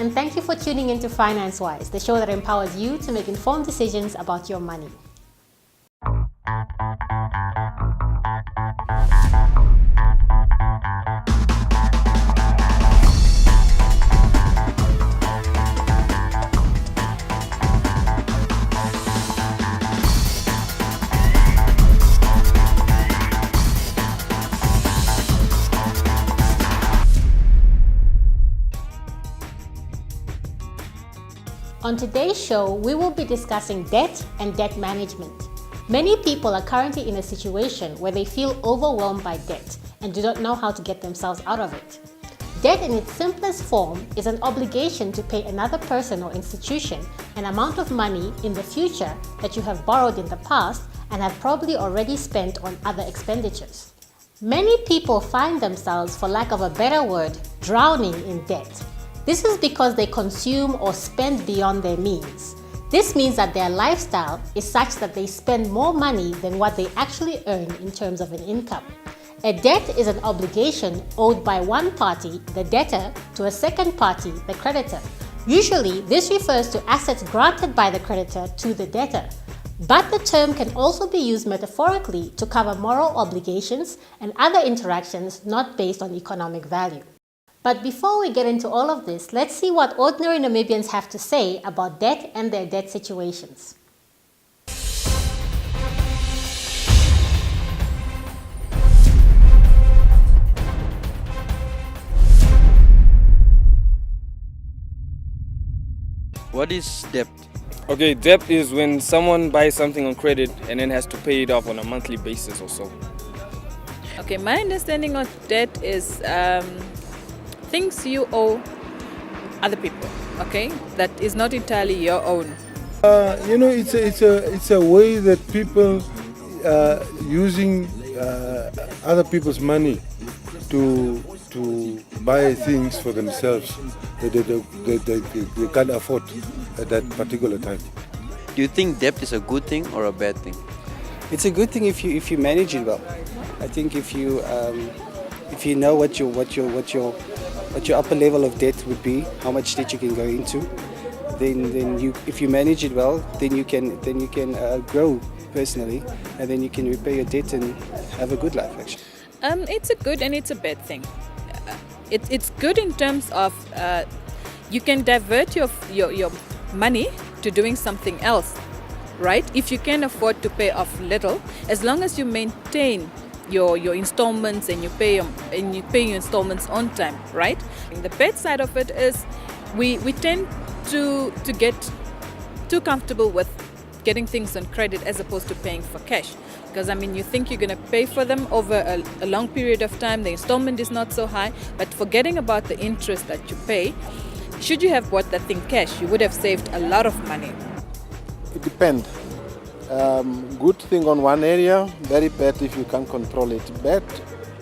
and thank you for tuning into Finance Wise, the show that empowers you to make informed decisions about your money. On today's show, we will be discussing debt and debt management. Many people are currently in a situation where they feel overwhelmed by debt and do not know how to get themselves out of it. Debt in its simplest form is an obligation to pay another person or institution an amount of money in the future that you have borrowed in the past and have probably already spent on other expenditures. Many people find themselves, for lack of a better word, drowning in debt. This is because they consume or spend beyond their means. This means that their lifestyle is such that they spend more money than what they actually earn in terms of an income. A debt is an obligation owed by one party, the debtor, to a second party, the creditor. Usually, this refers to assets granted by the creditor to the debtor. But the term can also be used metaphorically to cover moral obligations and other interactions not based on economic value. But before we get into all of this, let's see what ordinary Namibians have to say about debt and their debt situations. What is debt? Okay, debt is when someone buys something on credit and then has to pay it off on a monthly basis or so. Okay, my understanding of debt is things you owe other people, okay? That is not entirely your own. It's a way that people using other people's money to buy things for themselves that they can't afford at that particular time. Do you think debt is a good thing or a bad thing? It's a good thing if you manage it well. I think if you know what your upper level of debt would be, how much debt you can go into, then if you manage it well, then you can grow personally, and then you can repay your debt and have a good life actually. It's a good and it's a bad thing. It's good in terms of you can divert your money to doing something else, right? If you can afford to pay off little, as long as you maintain your installments and you pay your installments on time, right? The bad side of it is we tend to get too comfortable with getting things on credit as opposed to paying for cash. Because you think you're going to pay for them over a long period of time, the installment is not so high, but forgetting about the interest that you pay, should you have bought that thing cash, you would have saved a lot of money. It depends. Good thing on one area, very bad if you can't control it. Bad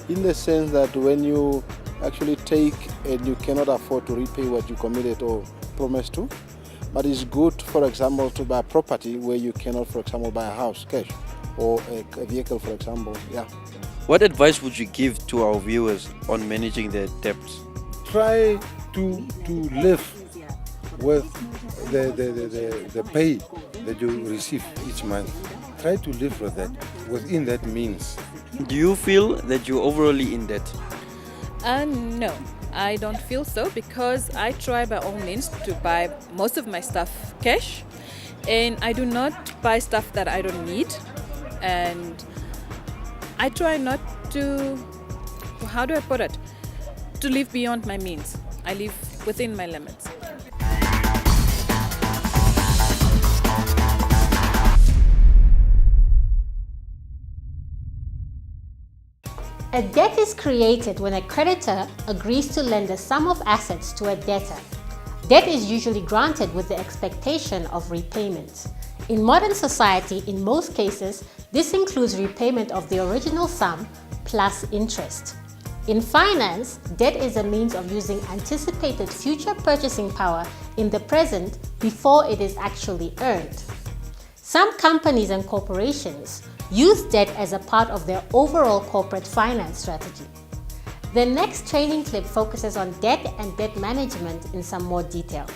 in the sense that when you actually take and you cannot afford to repay what you committed or promised to. But it's good, for example, to buy property where you cannot, for example, buy a house cash or a vehicle, for example. Yeah. What advice would you give to our viewers on managing their debts? Try to live with the pay that you receive each month. Try to live with that, within that means. Do you feel that you're overly in debt? No, I don't feel so, because I try by all means to buy most of my stuff cash, and I do not buy stuff that I don't need, and I try not to, how do I put it, to live beyond my means. I live within my limits. A debt is created when a creditor agrees to lend a sum of assets to a debtor. Debt is usually granted with the expectation of repayment. In modern society, in most cases, this includes repayment of the original sum plus interest. In finance, debt is a means of using anticipated future purchasing power in the present before it is actually earned. Some companies and corporations use debt as a part of their overall corporate finance strategy. The next training clip focuses on debt and debt management in some more detail.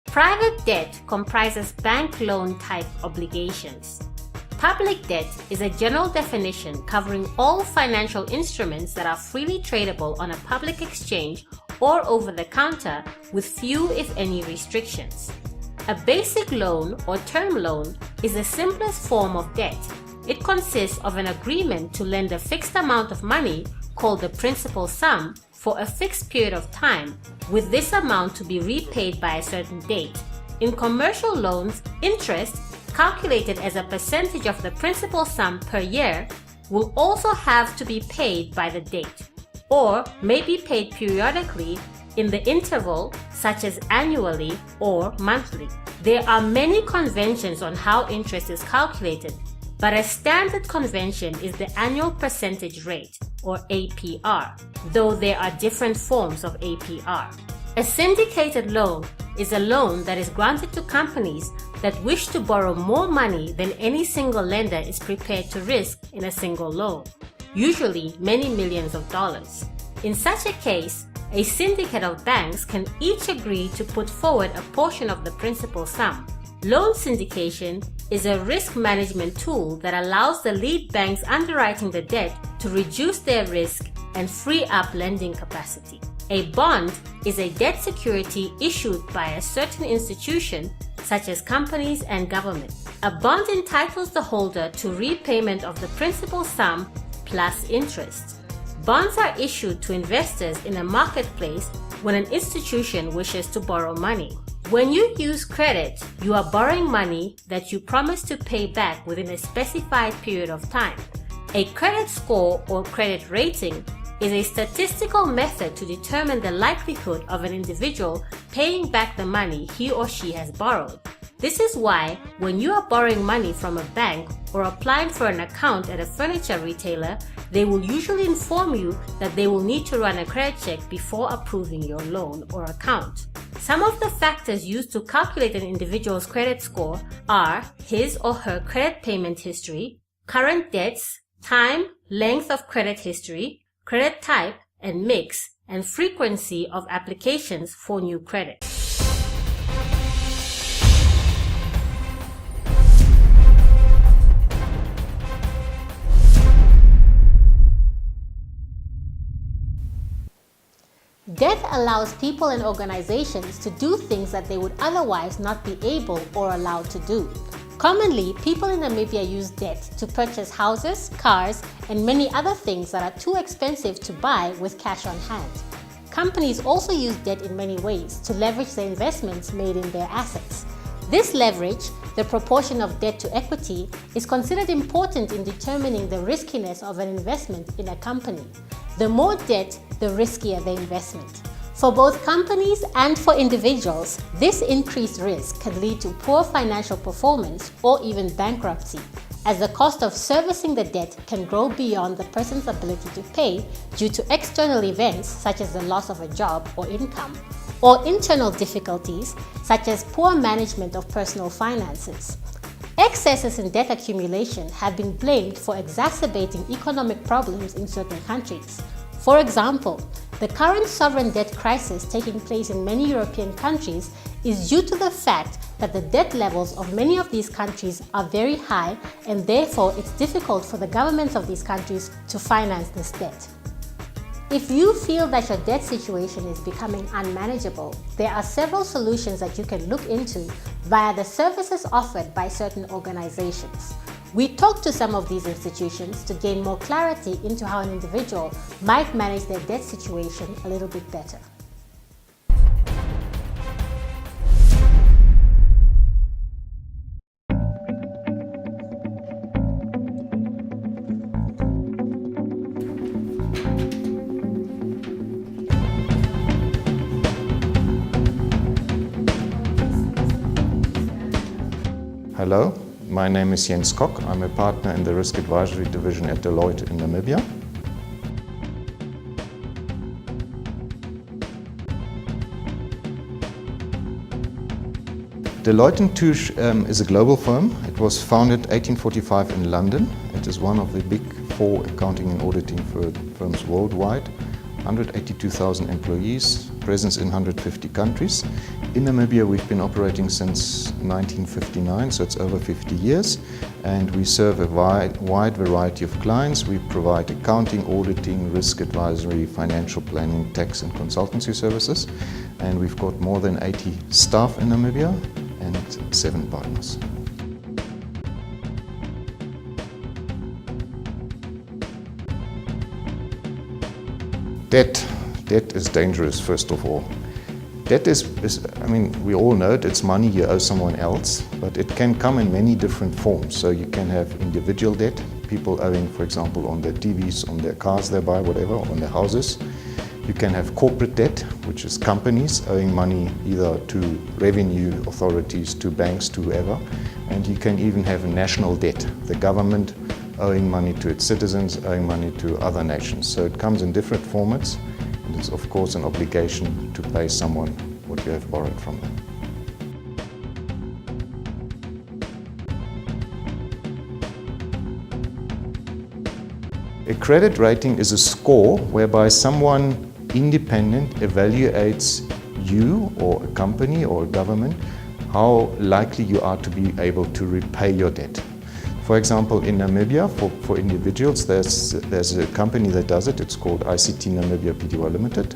Private debt comprises bank loan type obligations. Public debt is a general definition covering all financial instruments that are freely tradable on a public exchange or over the counter with few, if any, restrictions. A basic loan or term loan is the simplest form of debt. It consists of an agreement to lend a fixed amount of money called the principal sum for a fixed period of time, with this amount to be repaid by a certain date. In commercial loans, interest, calculated as a percentage of the principal sum per year, will also have to be paid by the date, or may be paid periodically in the interval, such as annually or monthly. There are many conventions on how interest is calculated, but a standard convention is the annual percentage rate, or APR, though there are different forms of APR. A syndicated loan is a loan that is granted to companies that wish to borrow more money than any single lender is prepared to risk in a single loan, usually many millions of dollars. In such a case, a syndicate of banks can each agree to put forward a portion of the principal sum. Loan syndication is a risk management tool that allows the lead banks underwriting the debt to reduce their risk and free up lending capacity. A bond is a debt security issued by a certain institution, such as companies and government. A bond entitles the holder to repayment of the principal sum plus interest. Bonds are issued to investors in a marketplace when an institution wishes to borrow money. When you use credit, you are borrowing money that you promise to pay back within a specified period of time. A credit score or credit rating is a statistical method to determine the likelihood of an individual paying back the money he or she has borrowed. This is why when you are borrowing money from a bank or applying for an account at a furniture retailer, they will usually inform you that they will need to run a credit check before approving your loan or account. Some of the factors used to calculate an individual's credit score are his or her credit payment history, current debts, time, length of credit history, credit type and mix, and frequency of applications for new credit. Debt allows people and organizations to do things that they would otherwise not be able or allowed to do. Commonly, people in Namibia use debt to purchase houses, cars, and many other things that are too expensive to buy with cash on hand. Companies also use debt in many ways to leverage the investments made in their assets. This leverage, the proportion of debt to equity, is considered important in determining the riskiness of an investment in a company. The more debt, the riskier the investment. For both companies and for individuals, this increased risk can lead to poor financial performance or even bankruptcy, as the cost of servicing the debt can grow beyond the person's ability to pay due to external events such as the loss of a job or income, or internal difficulties such as poor management of personal finances. Excesses in debt accumulation have been blamed for exacerbating economic problems in certain countries. For example, the current sovereign debt crisis taking place in many European countries is due to the fact that the debt levels of many of these countries are very high, and therefore it's difficult for the governments of these countries to finance this debt. If you feel that your debt situation is becoming unmanageable, there are several solutions that you can look into via the services offered by certain organizations. We talked to some of these institutions to gain more clarity into how an individual might manage their debt situation a little bit better. Hello, my name is Jens Kok. I'm a partner in the Risk Advisory Division at Deloitte in Namibia. Deloitte & Touche is a global firm. It It was founded 1845 in London. It is one of the big 4 accounting and auditing firms worldwide. 182,000 employees, presence in 150 countries. In Namibia we've been operating since 1959, so it's over 50 years, and we serve a wide variety of clients. We provide accounting, auditing, risk advisory, financial planning, tax and consultancy services, and we've got more than 80 staff in Namibia and 7 partners. Debt is dangerous, first of all. Debt is, I mean, we all know it, it's money you owe someone else, but it can come in many different forms. So you can have individual debt, people owing, for example, on their TVs, on their cars they buy, whatever, on their houses. You can have corporate debt, which is companies owing money either to revenue authorities, to banks, to whoever. And you can even have national debt, the government owing money to its citizens, owing money to other nations. So it comes in different formats, and it's of course an obligation to pay someone what you have borrowed from them. A credit rating is a score whereby someone independent evaluates you or a company or a government how likely you are to be able to repay your debt. For example, in Namibia, for individuals, there's a company that does it. It's called ICT Namibia Pty Limited.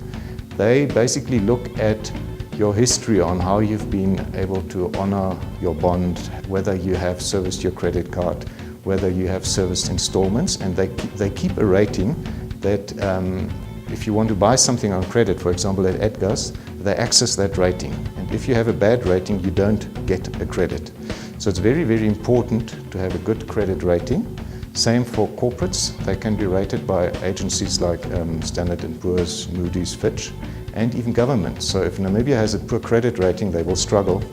They basically look at your history on how you've been able to honor your bond, whether you have serviced your credit card, whether you have serviced installments, and they keep a rating that if you want to buy something on credit, for example at Edgar's, they access that rating. And if you have a bad rating, you don't get a credit. So it's very, very important to have a good credit rating. Same for corporates. They can be rated by agencies like Standard & Poor's, Moody's, Fitch, and even governments. So if Namibia has a poor credit rating, they will struggle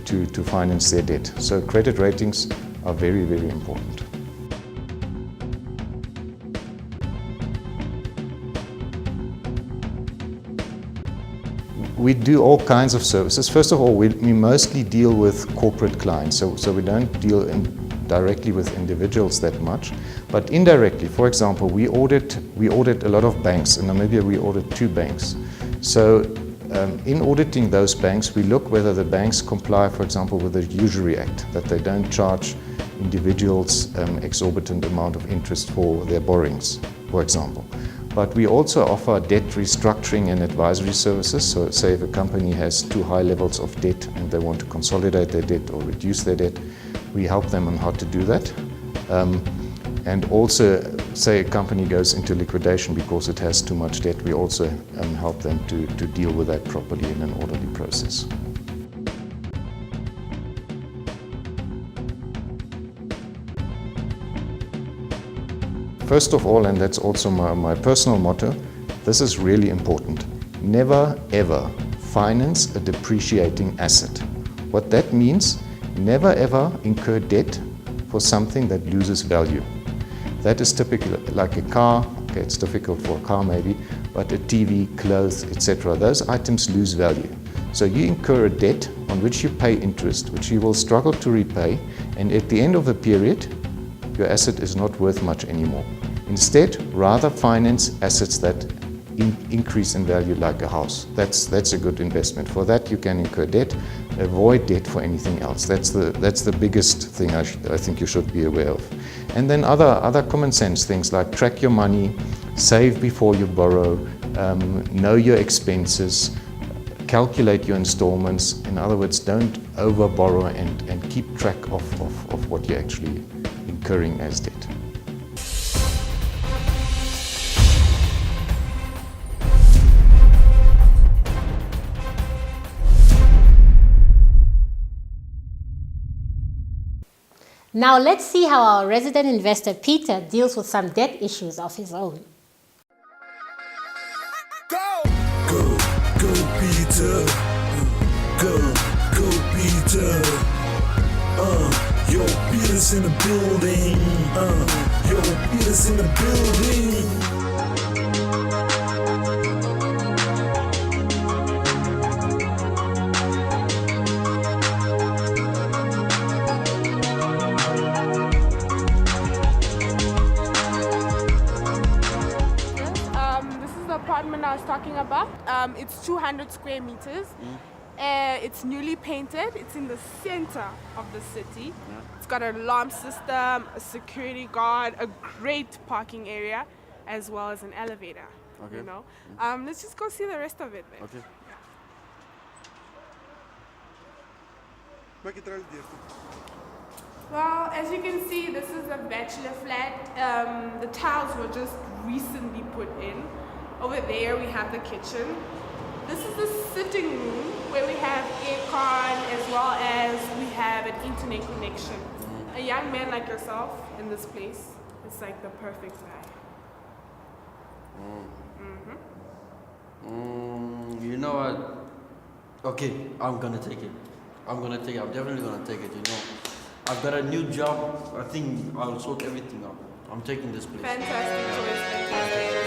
to finance their debt. So credit ratings are very, very important. We do all kinds of services. First of all, we mostly deal with corporate clients, so we don't deal directly with individuals that much. But indirectly, for example, we audit a lot of banks. In Namibia, we audit 2 banks. So in auditing those banks, we look whether the banks comply, for example, with the Usury Act, that they don't charge individuals exorbitant amount of interest for their borrowings, for example. But we also offer debt restructuring and advisory services. So say if a company has too high levels of debt and they want to consolidate their debt or reduce their debt, we help them on how to do that. And also, say a company goes into liquidation because it has too much debt, we also help them to deal with that properly in an orderly process. First of all, and that's also my personal motto, this is really important. Never ever finance a depreciating asset. What that means, never ever incur debt for something that loses value. That is typical, like a car. Okay, it's difficult for a car maybe, but a TV, clothes, etc. Those items lose value. So you incur a debt on which you pay interest, which you will struggle to repay, and at the end of the period, your asset is not worth much anymore. Instead, rather finance assets that increase in value, like a house. That's a good investment. For that, you can incur debt. Avoid debt for anything else. That's the biggest thing I think you should be aware of. And then other common sense things like track your money, save before you borrow, know your expenses, calculate your installments. In other words, don't over borrow and keep track of what you're actually incurring as debt. Now let's see how our resident investor Peter deals with some debt issues of his own. Go Peter, go Peter. Yo, Peter's in the building. Yo, Peter's in the building. apartment I was talking about. It's 200 square meters. It's newly painted. It's in the center of the city. It's got an alarm system, a security guard, a great parking area, as well as an elevator. Okay. You know. Let's just go see the rest of it then. Okay. Well, as you can see, this is a bachelor flat. The tiles were just recently put in. Over there we have the kitchen. This is the sitting room where we have aircon as well as we have an internet connection. A young man like yourself in this place is like the perfect guy. You know what? Okay, I'm gonna take it. I'm definitely gonna take it, you know. I've got a new job. I think I'll sort everything out. I'm taking this place. Fantastic choice, fantastic choice.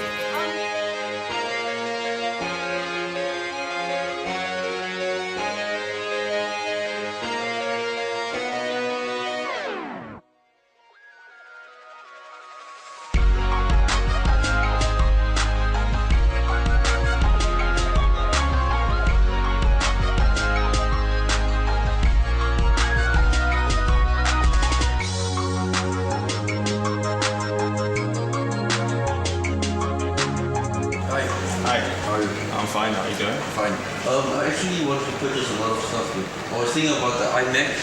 I'm fine, how are you doing? Fine. I actually want to purchase a lot of stuff. I was thinking about the iMac,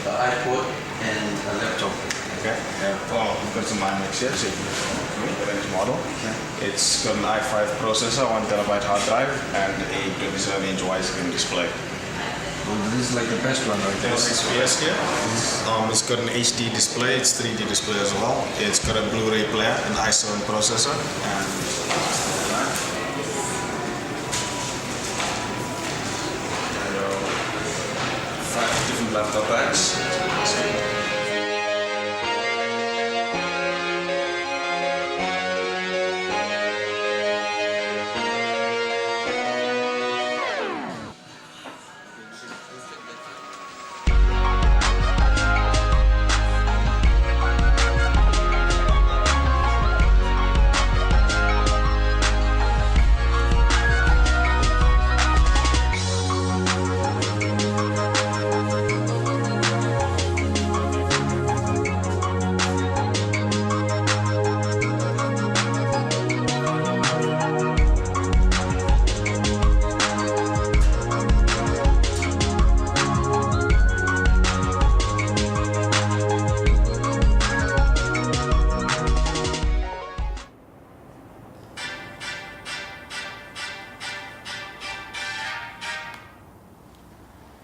the iPod, and a laptop. Okay. Yeah. Well, we've got some iMacs here, so the range model. Yeah. It's got an i5 processor, 1TB hard drive, and a 27-inch widescreen display. Well, this is like the best one, right? Yes, yeah. It's got an HD display, it's 3D display as well. It's got a Blu-ray player, an i7 processor, and 5 different laptop bags.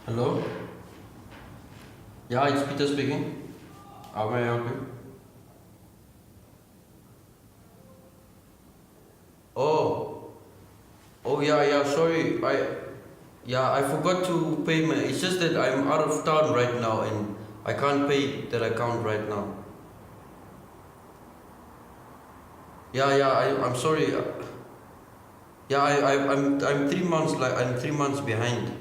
Hello? Yeah, it's Peter speaking. How may I help you? Oh yeah, sorry. I forgot to pay my, it's just that I'm out of town right now and I can't pay that account right now. I'm sorry. I'm 3 months I'm 3 months behind.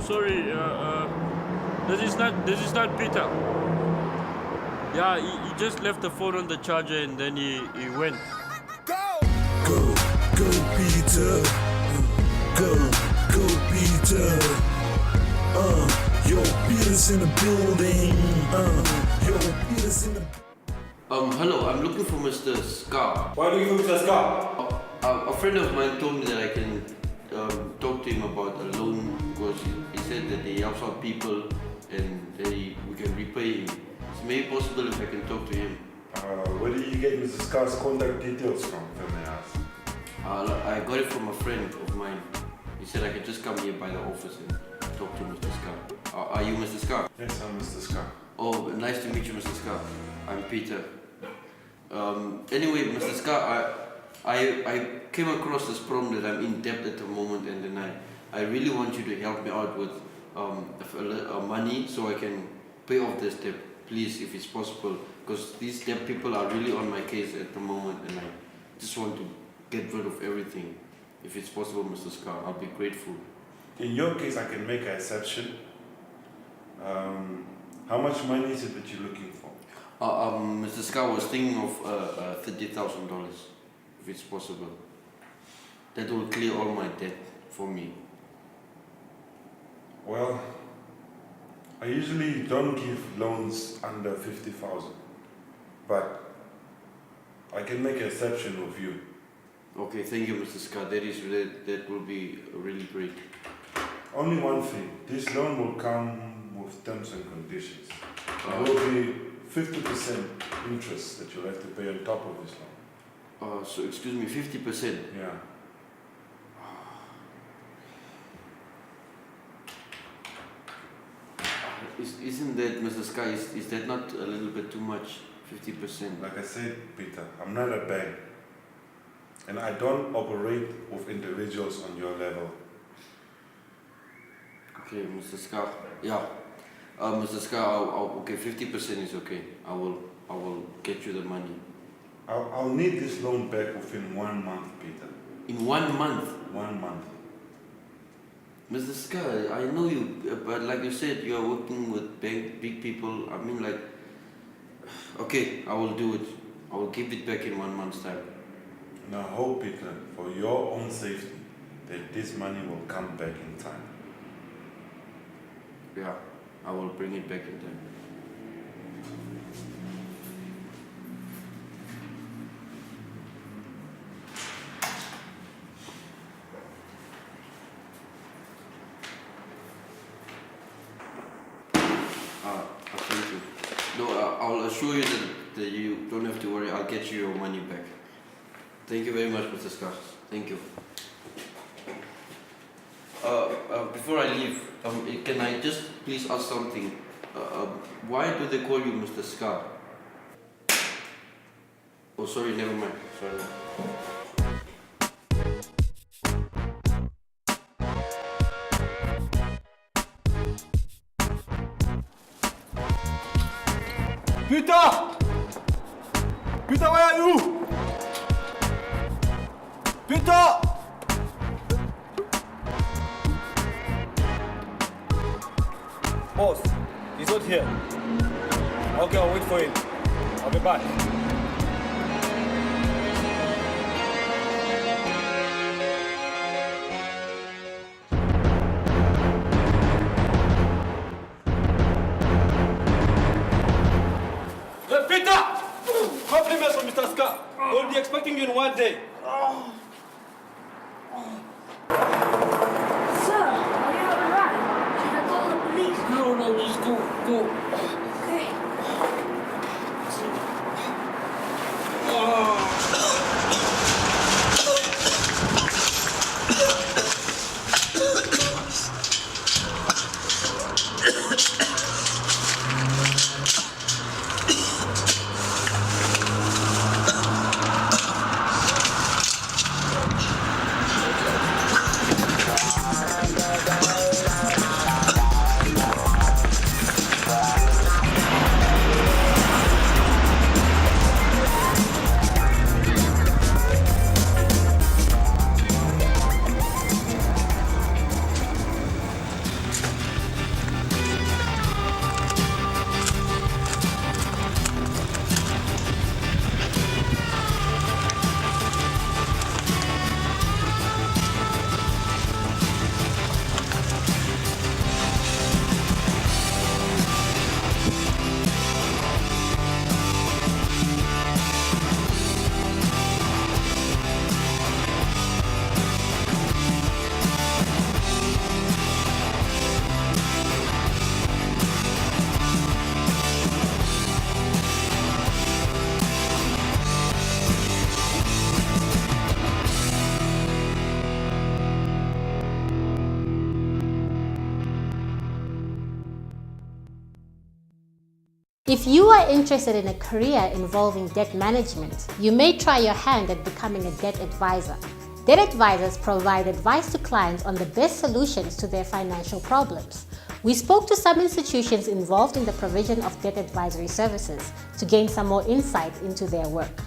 Sorry, this is not Peter. Yeah, he just left the phone on the charger and then he went. Go Peter. Go Peter. Yo, Peter's in the building. Yo, Peter's in the. Hello, I'm looking for Mr. Scar. Why are you looking for Mr. Scar? A friend of mine told me that I can talk to him about a loan because he said that he helps out people and we can repay him. It's maybe possible if I can talk to him. Where did you get Mr. Scar's contact details from, if I may ask? I got it from a friend of mine. He said I could just come here by the office and talk to Mr. Scar. Are you Mr. Scar? Yes, I'm Mr. Scar. Oh, nice to meet you, Mr. Scar. I'm Peter. Anyway, Mr. Scar, I came across this problem that I'm in debt at the moment, and then I really want you to help me out with money so I can pay off this debt, please, if it's possible, because these debt people are really on my case at the moment, and I just want to get rid of everything. If it's possible, Mr. Scar, I'll be grateful. in your case, I can make an exception. How much money is it that you're looking for? Mr. Scar was thinking of $30,000, if it's possible. That will clear all my debt for me. Well, I usually don't give loans under 50,000, but I can make an exception of you. Okay, thank you, Mr. Scar. That will be really great. Only one thing, this loan will come with terms and conditions. There will be 50% interest that you'll have to pay on top of this loan. So excuse me, 50%? Yeah. Isn't that, Mr. Scar, is that not a little bit too much, 50%? Like I said, Peter, I'm not a bank. And I don't operate with individuals on your level. Okay, Mr. Scar. Yeah. Mr. Scar, okay, 50% is okay. I will get you the money. I'll need this loan back within 1 month, Peter. In 1 month? 1 month. Mr. Scar, I know you, but like you said, you are working with big people. I mean, like, okay, I will do it. I will give it back in 1 month's time. Now hope, Peter, for your own safety, that this money will come back in time. Yeah, I will bring it back in time. Thank you. No, I'll assure you that you don't have to worry. I'll get you your money back. Thank you very much, Mr. Scar. Thank you. Before I leave, can I just please ask something? Why do they call you Mr. Scar? Oh, sorry, never mind. Sorry. Peter! Peter, where are you? Peter! Boss, he's not here. Okay, I'll wait for him. I'll be back. Hey, Peter! Compliments from Mr. Scar. We'll be expecting you in 1 day. Sir, are you alright? Should I call the police? No, just go. Okay. If you are interested in a career involving debt management, you may try your hand at becoming a debt advisor. Debt advisors provide advice to clients on the best solutions to their financial problems. We spoke to some institutions involved in the provision of debt advisory services to gain some more insight into their work.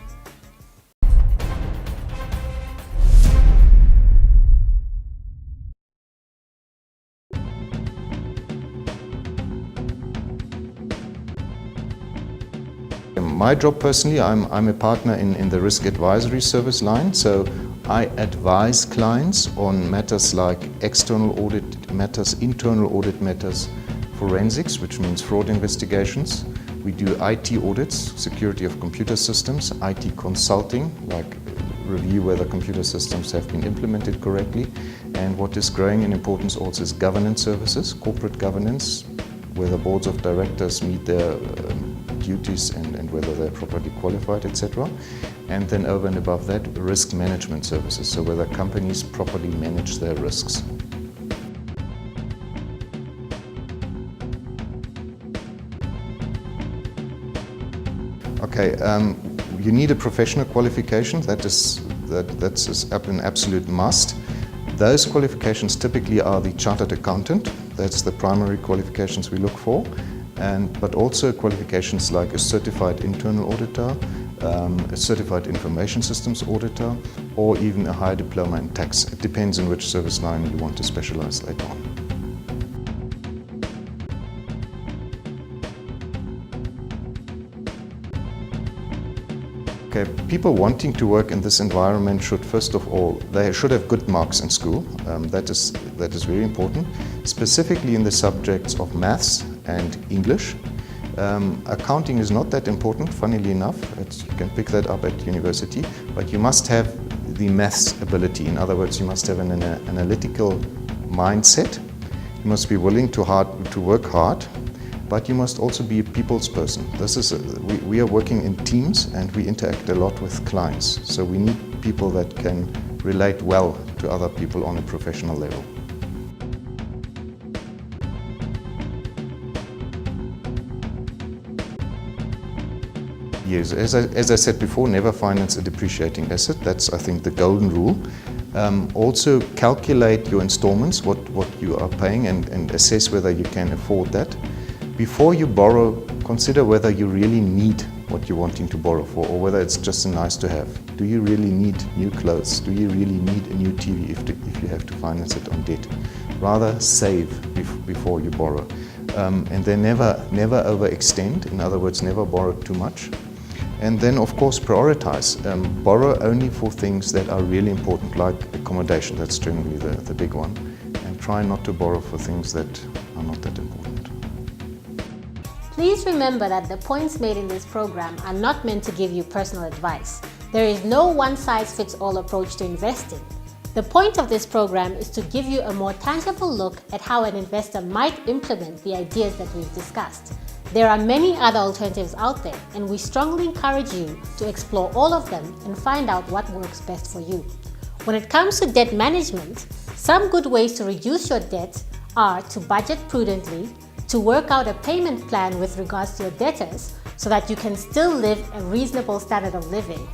My job personally, I'm a partner in the risk advisory service line, so I advise clients on matters like external audit matters, internal audit matters, forensics, which means fraud investigations. We do IT audits, security of computer systems, IT consulting, like review whether computer systems have been implemented correctly. And what is growing in importance also is governance services, corporate governance, whether boards of directors meet their duties and whether they're properly qualified, etc. And then over and above that, risk management services, so whether companies properly manage their risks. Okay, you need a professional qualification. That's an absolute must. Those qualifications typically are the chartered accountant. That's the primary qualifications we look for, but also qualifications like a certified internal auditor, a certified information systems auditor, or even a higher diploma in tax. It depends on which service line you want to specialize later on. Okay, people wanting to work in this environment should, first of all, they should have good marks in school. That is very important, specifically in the subjects of maths and English. Accounting is not that important, funnily enough. You can pick that up at university, but you must have the maths ability. In other words, you must have an analytical mindset. You must be willing to work hard. But you must also be a people's person. We are working in teams and we interact a lot with clients. So we need people that can relate well to other people on a professional level. Yes, as I said before, never finance a depreciating asset. That's, I think, the golden rule. Also calculate your installments, what you are paying, and assess whether you can afford that. Before you borrow, consider whether you really need what you're wanting to borrow for, or whether it's just a nice to have. Do you really need new clothes? Do you really need a new TV if you have to finance it on debt? Rather save before you borrow. And then never overextend, in other words, never borrow too much. And then, of course, prioritize. Borrow only for things that are really important, like accommodation. That's generally the big one. And try not to borrow for things that are not that important. Please remember that the points made in this program are not meant to give you personal advice. There is no one-size-fits-all approach to investing. The point of this program is to give you a more tangible look at how an investor might implement the ideas that we've discussed. There are many other alternatives out there, and we strongly encourage you to explore all of them and find out what works best for you. When it comes to debt management, some good ways to reduce your debt are to budget prudently, to work out a payment plan with regards to your debtors so that you can still live a reasonable standard of living.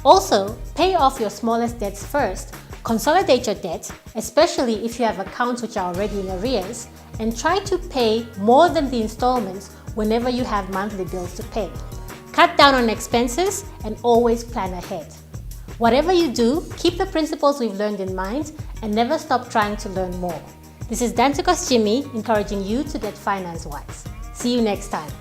Also, pay off your smallest debts first, consolidate your debt, especially if you have accounts which are already in arrears, and try to pay more than the installments whenever you have monthly bills to pay. Cut down on expenses and always plan ahead. Whatever you do, keep the principles we've learned in mind and never stop trying to learn more. This is Dantikos Jimmy encouraging you to get finance wise. See you next time.